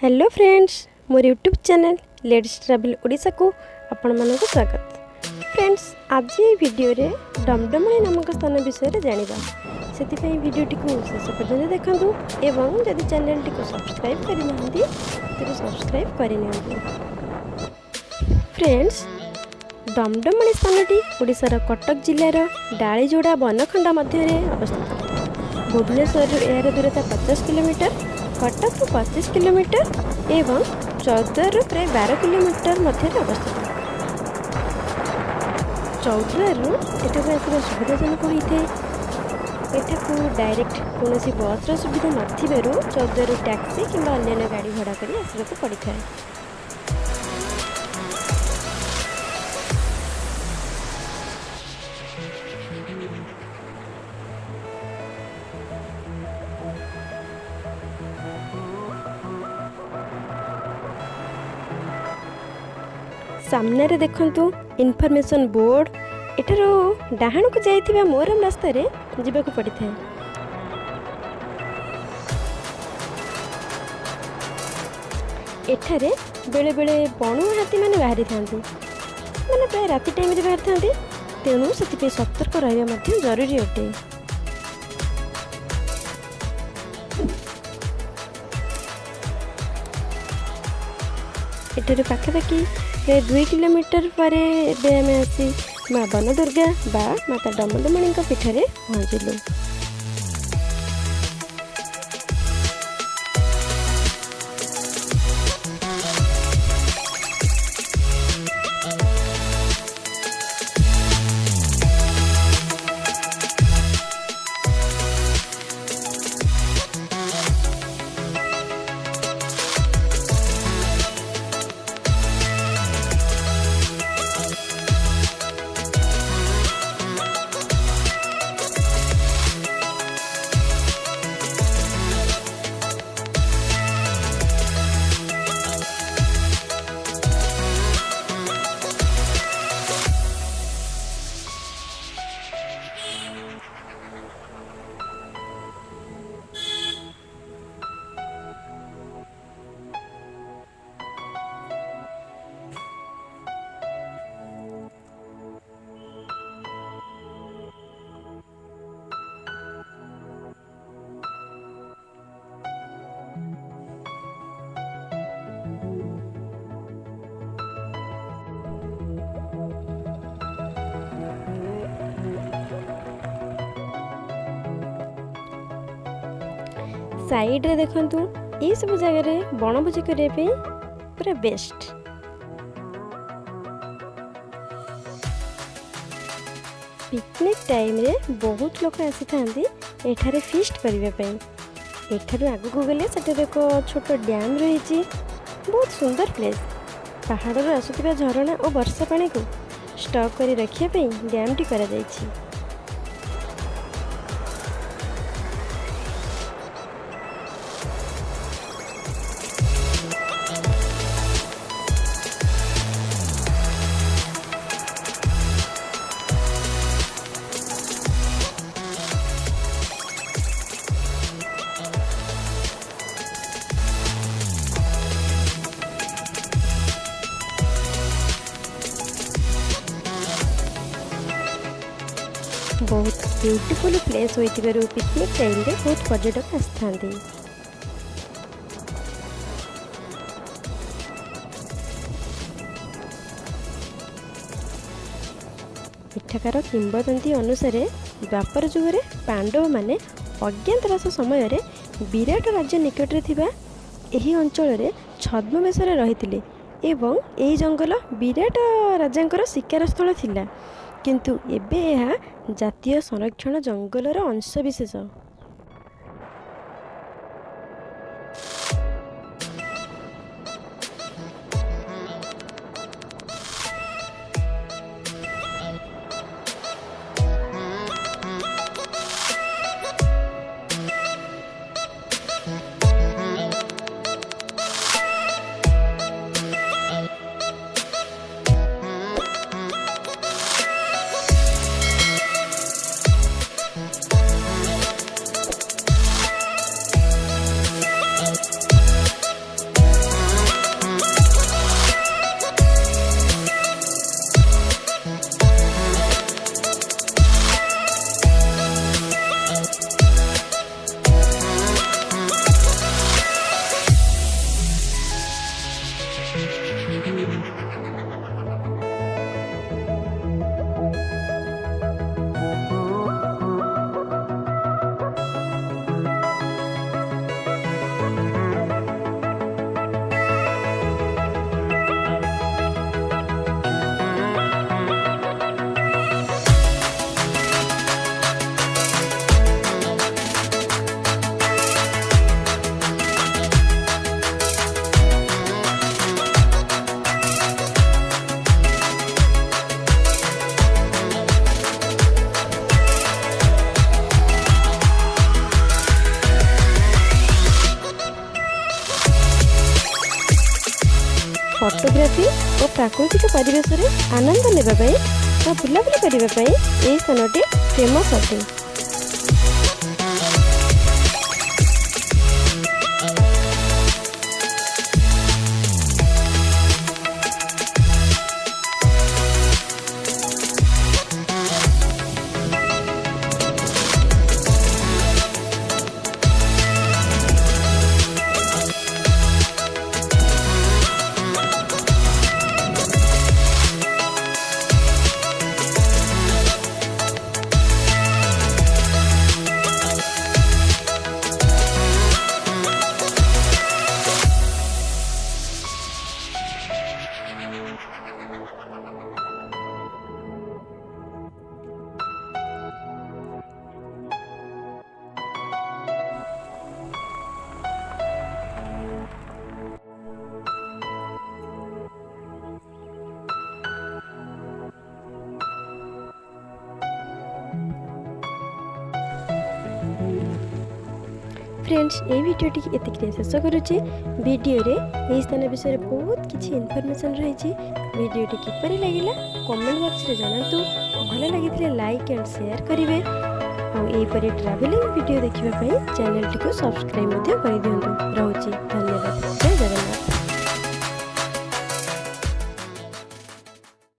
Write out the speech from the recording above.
Hello friends, more YouTube channel let's travel Odisha को आपण मानक स्वागत। फ्रेंड्स, आज ये वीडियो रे डमडमणी नामक स्थान विषय जानिबा। सेति वीडियोटी को शेष पर्यंत देखंतु एवं जदि चैनल टी को सब्सक्राइब करि नहंती तेबे सब्सक्राइब करि नियंतु। फ्रेंड्स, डमडमणी स्थानटी ओडिशार कटक जिल्लार डालीजोड़ा बनखंड मध्य अवस्थित। भुवनेश्वर यार दूरता 50 किलोमीटर, कटक 25 किलोमीटर एवं चौद्वार प्राय 12 किलोमीटर मध्य अवस्थित। चौद्वार आसवा सुविधाजनक होता है। एठाकू डायरेक्ट कौन बस सुविधा नथिबारु चौद्वार टैक्सी किंबा अन्य गाड़ी भड़ा कर आसवाक पड़ता है। सामने रे देखंतु इनफॉरमेशन बोर्ड। एठारो डाहाण को जाइथिबा मोरम रास्ता रे जीवा को पड़ी थाए। एठारे बेले बेले बणुआ हाथी माने बाहरी थांती, माने प्राय राति टाइम रे बाहर थांती। तेणु सेति सतर्क रहबा मध्ये जरूरी अटे। एठारे पाखापाखि 2 किलोमीटर पर आम आसी माँ बन दुर्गा बा माता डमडमणी पीठरे पहुँचलु। साइड रे देखंतु ये सब जगह रे बनभोजी करने पे पूरा बेस्ट। पिकनिक टाइम रे बहुत लोग आसी थांती एठारे फीस्ट करबा पई। एठारु आगु को गले सेटे देखो छोट डैम रही, बहुत सुंदर प्लेस। पहाड़ रो आसुतिबा झरणा और वर्षा पानी को स्टॉक करी रखिया पई डैम टी करा जायछि। बहुत ब्यूटीफुल प्लेस होइतिबारु पिकनिक टाइम रे बहुत पर्यटक आस्थांती। एठाकार किंवदंती अनुसार द्वापर जुगरे पांडव माने अज्ञातवास समय रे विराट राज्य निकट रे थिबा एही अंचल रे छद्म बेश रे रहिथिले एवं एही जंगल विराट राजांकर शिकार स्थल थिला। किंतु एबे यह जातीय संरक्षण जंगलर अंशविशेष। ଫଟୋଗ୍ରାଫି ଓ ପ୍ରାକୃତିକ ପରିବେଶରେ ଆନନ୍ଦ ନେବା ପାଇଁ ବା ବୁଲାବୁଲି କରିବା ପାଇଁ ଏହି ସ୍ଥାନଟି ଫେମସ୍ ଅଟେ। फ्रेंड्स ये भिडियोटी एतिक शेष करुचे। भिडियो यही स्थान विषय बहुत किसी इनफॉरमेशन रही। भिडियोटी किपरि लगिला कमेंट बॉक्स रे जनातु। भल लगी लाइक एंड शेयर करेंगे और ट्रैवलिंग वीडियो देखा चैनल टी को सब्सक्राइब कर दिंतु। रोचे धन्यवाद। जय जगन्नाथ।